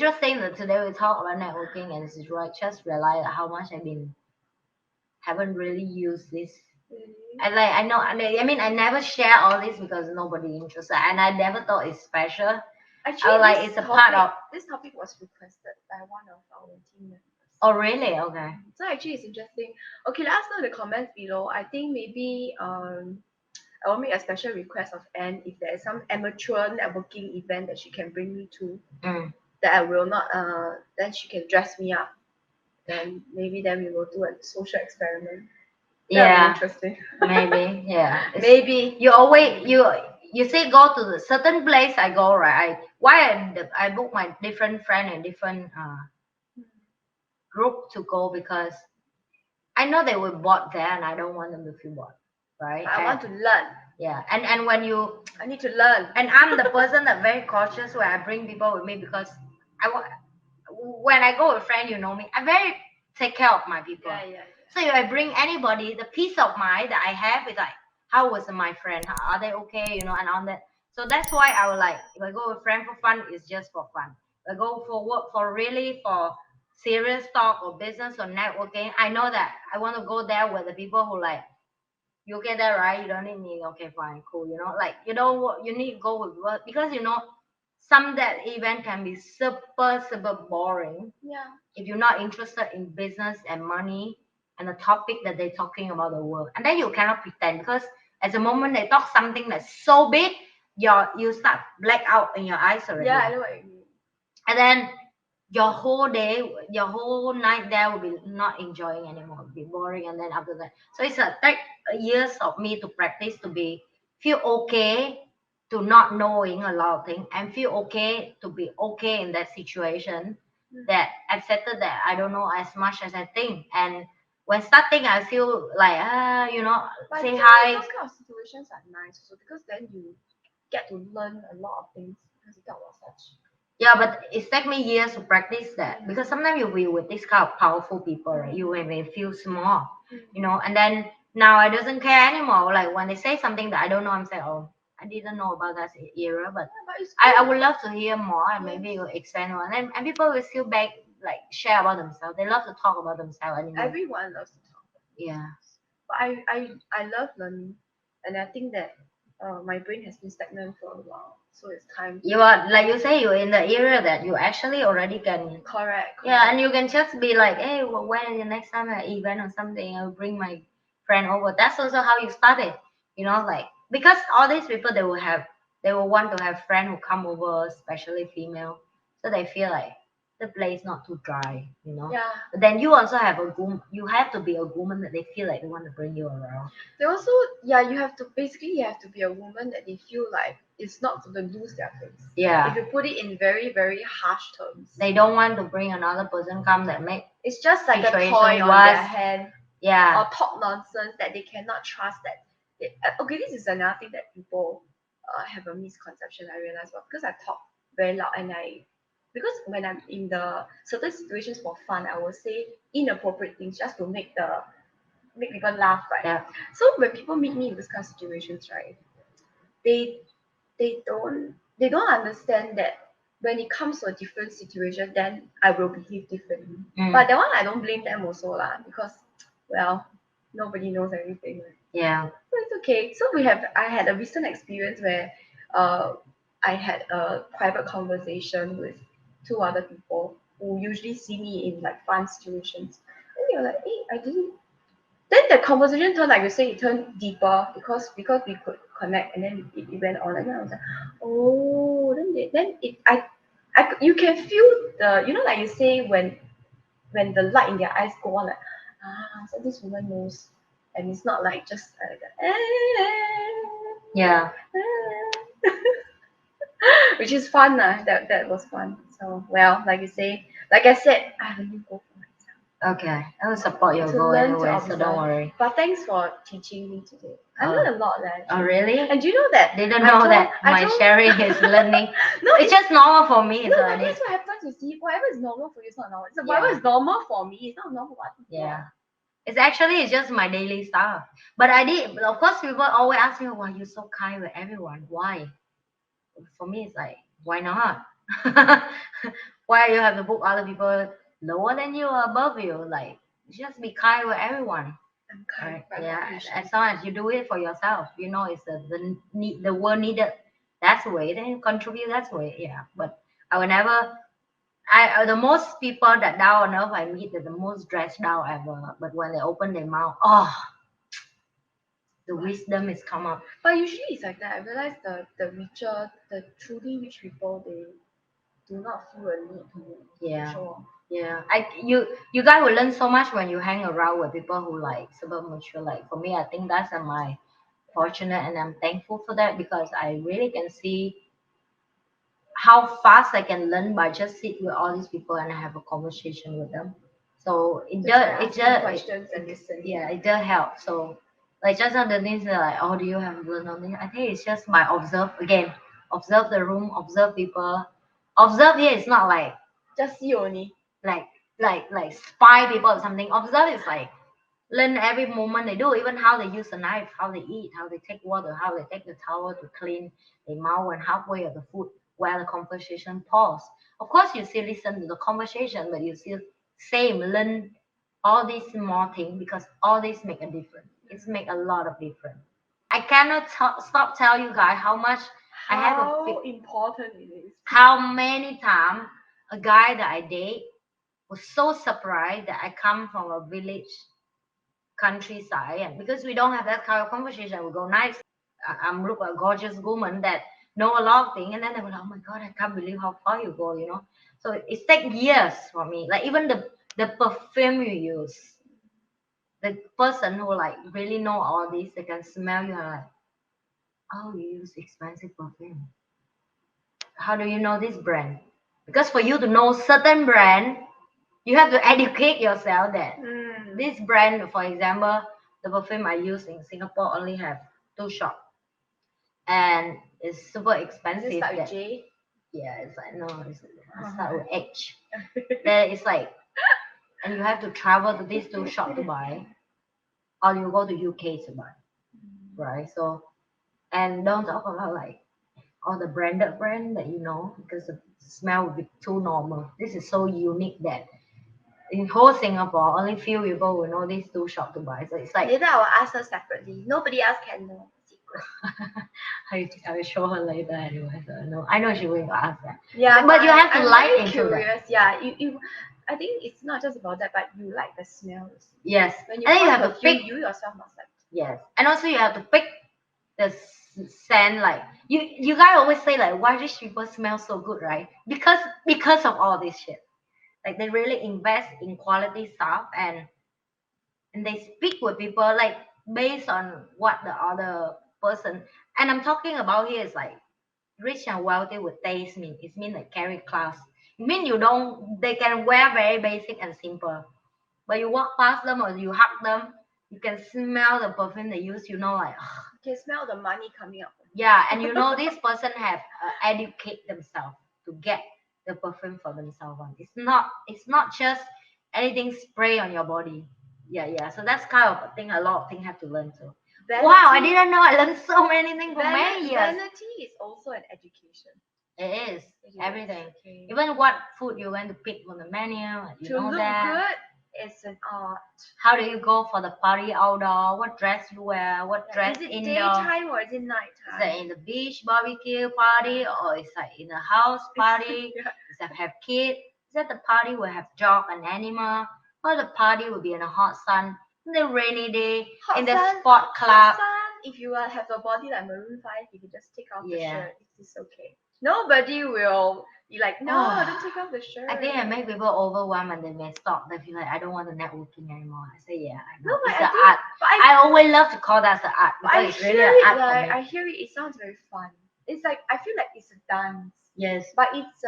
interesting that today we talk about networking, and it's right, just realize how much haven't really used this. Really? I know, I mean, I never share all this because nobody interested, and I never thought it's special. Actually, it's a part of. this topic was requested by one of our team members. Oh, really? Okay. So actually, it's interesting. Okay, let us know in the comments below. I think maybe I will make a special request of Anne if there is some amateur networking event that she can bring me to. That I will not. Then she can dress me up. Then maybe we will do a social experiment. Yeah, interesting. maybe. Yeah, Maybe you always you say go to the certain place. I go right. I book my different friend and different group to go because I know they will bored there, and I don't want them to feel bored, right? I want to learn. Yeah, and when you, I need to learn. And I'm the person that very cautious where I bring people with me because I want. When I go with friend, you know me, I very take care of my people. Yeah. So if I bring anybody, the peace of mind that I have is like, how was my friend? Are they okay? You know, and on that. So that's why I would like, if I go with friend for fun, it's just for fun. If I go for work for serious talk or business or networking, I know that I want to go there with the people who like, you okay there, right? You don't need me. Okay, fine, cool. You know, like you don't you need to go with work because you know some that event can be super boring. Yeah. If you're not interested in business and money and the topic that they're talking about the world, and then you cannot pretend because at the moment they talk something that's so big, you start black out in your eyes already. Yeah, I know what you mean. And then your whole day, your whole night there will be not enjoying anymore, will be boring. And then after that, so it's a take years of me to practice to be feel okay to not knowing a lot of things and feel okay to be okay in that situation. That accepted that I don't know as much as I think. And when starting, I feel like But say I think hi. those kind of situations are nice also because then you get to learn a lot of things because you talk about such. Yeah, but it takes me years to practice that because sometimes you'll be with this kind of powerful people, right? You may feel small, you know, and then now I doesn't care anymore. Like when they say something that I don't know, I'm saying, oh, I didn't know about that era, but I would love to hear more and maybe you expand on. And people will still back, like share about themselves. They love to talk about themselves anyway. Everyone loves to talk. Yeah. But I love learning, and I think that my brain has been stagnant for a while, so it's time. You are like you say, you're in the area that you actually already can. Correct. Yeah, and you can just be like, hey, well, when the next time an event or something, I'll bring my friend over. That's also how you started, you know, like because all these people they will want to have friend who come over, especially female, so they feel like the place not too dry, you know. Yeah. But then you also have you have to be a woman that they feel like they want to bring you around. They also, yeah, you have to be a woman that they feel like it's not going to lose their place. Yeah. If you put it in very harsh terms. They don't want to bring another person come that make it's just like a situation toy on their hand. Yeah. Or talk nonsense that they cannot trust that. Okay, this is another thing that people have a misconception I realize about because I talk very loud and because when I'm in the certain situations for fun, I will say inappropriate things just to make people laugh, right? Yeah. So when people meet me in this kind of situations, right, they don't understand that when it comes to a different situation, then I will behave differently. But that one I don't blame them also lah, because well, nobody knows everything. Right? Yeah. So it's okay. So I had a recent experience where I had a private conversation with two other people who usually see me in like fun situations. And they were like, hey, I didn't. Then the conversation turned, like you say, it turned deeper because we could connect, and then it went on. And then I was like, oh, you can feel like you say when the light in their eyes go on, like so this woman knows, and it's not like just like yeah. Which is fun, that was fun. So well, like I said, I have a new goal for myself. Okay, I will support your To goal learn anyway, to so don't worry. But thanks for teaching me today. I learned a lot, actually. Oh really? And do you know that? Didn't know that my sharing is learning. No, it's just normal for me. No, but that's what happens. You see, whatever is normal for you is not normal. So whatever is normal for me is not normal for other people. Yeah. It's just my daily stuff. But of course, people always ask me, why you're so kind with everyone? Why? For me, it's like, why not? Why you have to book other people lower than you or above you? Like, just be kind with everyone. I'm kind, Right. but Yeah. not usually. As long as you do it for yourself, you know it's the need the world needed. That's the way. Then you contribute. That's the way. Yeah. But I will never. The most people that down on earth I meet, they're the most dressed down ever. But when they open their mouth, oh, the wisdom is come up. But usually it's like that. I realize the richer, the truly rich people, they do not feel a need to Yeah. show off. Yeah. You guys will learn so much when you hang around with people who like super mature. Like for me, I think that's my fortunate and I'm thankful for that because I really can see how fast I can learn by just sit with all these people and have a conversation with them. So Just by asking questions and listening. yeah, it does help. So like just on the things that like, oh, do you have learned on this? I think it's just by observe the room, observe people. Observe here is not like Just see only. like like spy people or something. Observe is like learn every moment they do, even how they use a knife, how they eat, how they take water, how they take the towel to clean their mouth when halfway of the food while the conversation pause. Of course, you still listen to the conversation, but you still same learn all these small things because all these make a difference. It's make a lot of difference. I cannot stop tell you guys how much I have How important it is. how many times a guy that I date was so surprised that I come from a village countryside and because we don't have that kind of conversation we go nice I'm look a gorgeous woman that know a lot of things and then they were like oh my god I can't believe how far you go you know so it takes years for me like even the perfume you use the person who like really know all this they can smell you and like oh you use expensive perfume how do you know this brand because for you to know certain brand you have to educate yourself that this brand, for example, the perfume I use in Singapore only have two shops and it's super expensive. Does it start with that- J? yeah, it's like no, it's start with H. Then it's like, and you have to travel to these two shops to buy, or you go to UK to buy, right? So, and don't talk about like all the brand that you know because the smell would be too normal. This is so unique that in whole Singapore, only few people will know these two shops to buy. So it's like Later I will ask her separately. Nobody else can know. Secret. I will show her later anyway. So I know she will ask that. Yeah, But you have to I'm like very into that. curious. Yeah, you. I think it's not just about that, but you like the smells. Yes. When you And then you find have to perfume, pick. you yourself must like. Yes. And also you have to pick the scent. Like you guys always say like why these people smell so good, right? Because of all this shit. Like they really invest in quality stuff and they speak with people like based on what the other person and I'm talking about here is like rich and wealthy with taste mean it means like carry class it mean you don't they can wear very basic and simple but you walk past them or you hug them you can smell the perfume they use you know like You can smell the money coming up. yeah and you know this person have educate themselves to get the perfume for themselves it's not just anything spray on your body yeah so that's kind of a thing a lot of things have to learn too wow I didn't know I learned so many things for many years Vanity is also an education. it is everything Okay. even what food you're going to pick from the menu you To know look that good is an art. how do you go for the party outdoor what dress you wear what dress Is it indoor daytime or is it is nighttime? it in the beach barbecue party or is it in a house party Yeah. is it have kids is that the party will have dog and animal or the party will be in a hot sun in the rainy day in the sport club If you have a body like Maroon 5, you can just take off the Yeah. shirt. It's okay. Nobody will be like, no, Oh, don't take off the shirt. I think I make people overwhelmed and they may stop. They feel like I don't want the networking anymore. I say yeah, I know. No, but It's I the think- art. But I always love to call that the art I because it's hear really an it art like for me. I hear it. It sounds very fun. It's like I feel like it's a dance, Yes. but it's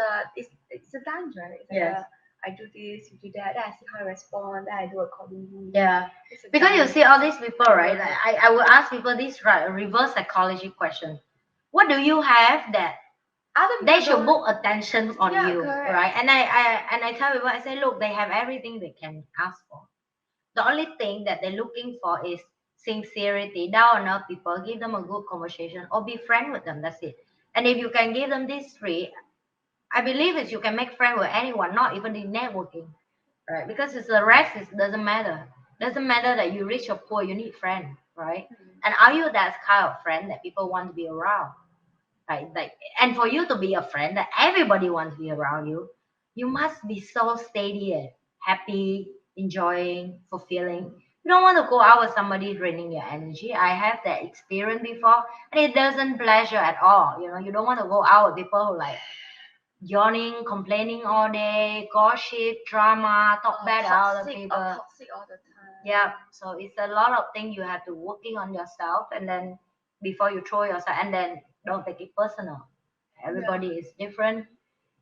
a dance, right? It's like Yes. I do this, you do that, then I see how I respond, then I do accordingly. Yeah. It's a Because you dance. see all these people, right? Like, I will ask people this right, reverse psychology question. What do you have that Other people they should don't- book attention on Yeah, you, correct. right? And I tell people, I say, look, they have everything they can ask for. The only thing that they're looking for is sincerity. Down on earth people, give them a good conversation or be friend with them. That's it. And if you can give them these three, I believe is you can make friends with anyone, not even in networking, right? Because it's the rest is doesn't matter. Doesn't matter that you rich or poor, you need friend, right? And are you that kind of friend that people want to be around, right? Like, and for you to be a friend that everybody wants to be around you, you must be so steady and happy, enjoying, fulfilling. You don't want to go out with somebody draining your energy. I have that experience before, and it doesn't pleasure at all. You know, you don't want to go out with people who like yawning, complaining all day, gossip, drama, talk bad about other people. Toxic all the time. Yeah, so it's a lot of things you have to working on yourself, and then before you throw yourself, and then don't take it personal. Everybody is different.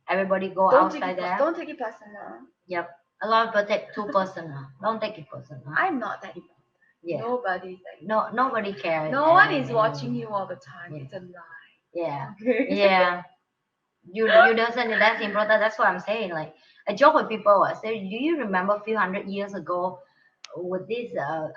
Everybody go outside there. Don't take it personal. Yep, a lot of people take too personal. Don't take it personal. I'm not that important. Yeah. Nobody's that. Nobody cares. No one is watching you all the time. Yeah. It's a lie. Yeah. Okay. Yeah. You doesn't. That's important. That's what I'm saying. Like I joke with people. I say, do you remember a few hundred years ago with this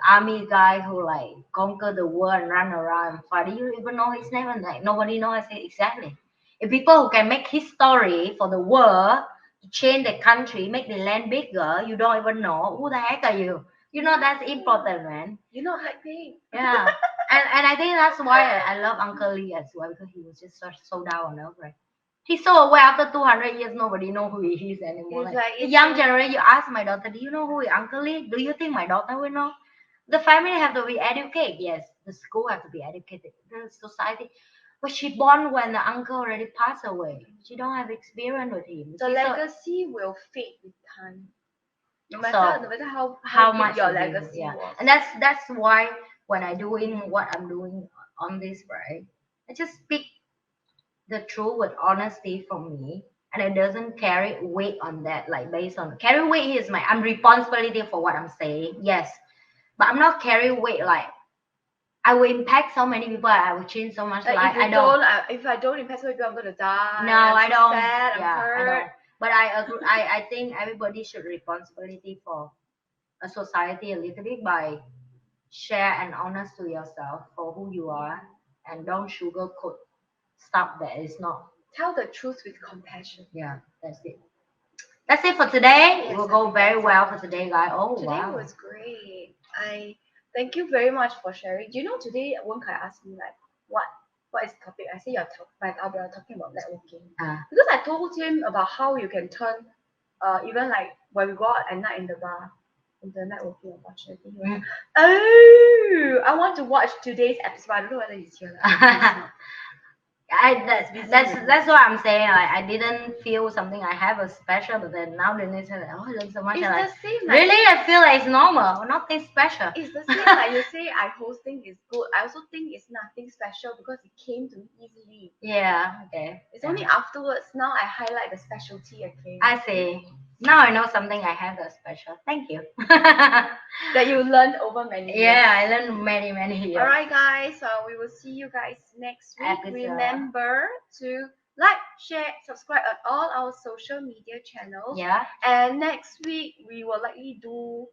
army guy who like conquered the world and run around and fight? Do you even know his name? And like nobody knows. I say exactly. If people who can make history for the world, to change the country, make the land bigger, you don't even know who the heck are you? You know that's important, man. You're not like me. Yeah. and I think that's why I love Uncle Lee as well, because he was just so down on earth, right? He's so aware after 200 years, nobody know who he is anymore. It's Like, like- the young generation, you ask my daughter, do you know who is Uncle Lee? Do you think my daughter will know? The family have to be educated. Yes, the school have to be educated. The society. But she born when the uncle already passed away. She don't have experience with him. The See, so legacy will fade with time. No So, matter how big much your you give, legacy yeah. was. And that's why when I doing what I'm doing on this, right, I just speak the truth with honesty from me, and it doesn't carry weight on that, like based on carry weight is I'm responsibility for what I'm saying, yes, but I'm not carry weight like I will impact so many people, I will change so much Like life. if I don't impact people, I'm gonna die. No, I don't. Sad, I'm Yeah, hurt. I don't. But I agree. I think everybody should responsibility for a society a little bit by share and honest to yourself for who you are, and don't sugarcoat stuff that is not. Tell the truth with compassion. Yeah, that's it. That's it for today. Yes, It will I go think very that's well it. for today, guys. Oh Today wow. was great. I thank you very much for sharing. Do you know today Wen Kai asked me like what is the topic? I say we are talking about networking. Because I told him about how you can turn even like when we go out at night in the bar into a networking opportunity. He was like, oh, I want to watch today's episode. I don't know whether he's here. That's what I'm saying. Like I didn't feel something I have a special, but then now the next like, oh, I learned so much. It's Like, the same. Like, really, I feel like it's normal, nothing special. it's the same. Like you say, I hosting is good. I also think it's nothing special because it came to me easily. Yeah. Okay. It's only afterwards now I highlight the specialty again. I see. Now I know something I have that's special. Thank you. That you learned over many years. Yeah, I learned many years. All right, guys. So we will see you guys next week. Episode. Remember to like, share, subscribe on all our social media channels. Yeah. And next week we will likely do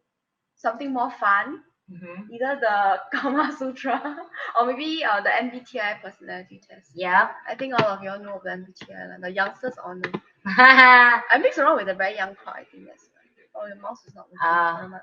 something more fun. Mm-hmm. Either the Kama Sutra or maybe the MBTI personality test. Yeah. I think all of y'all know of the MBTI. The youngsters all know. I mix around with a very young crowd. I think that's right. Oh, your mouse is not working.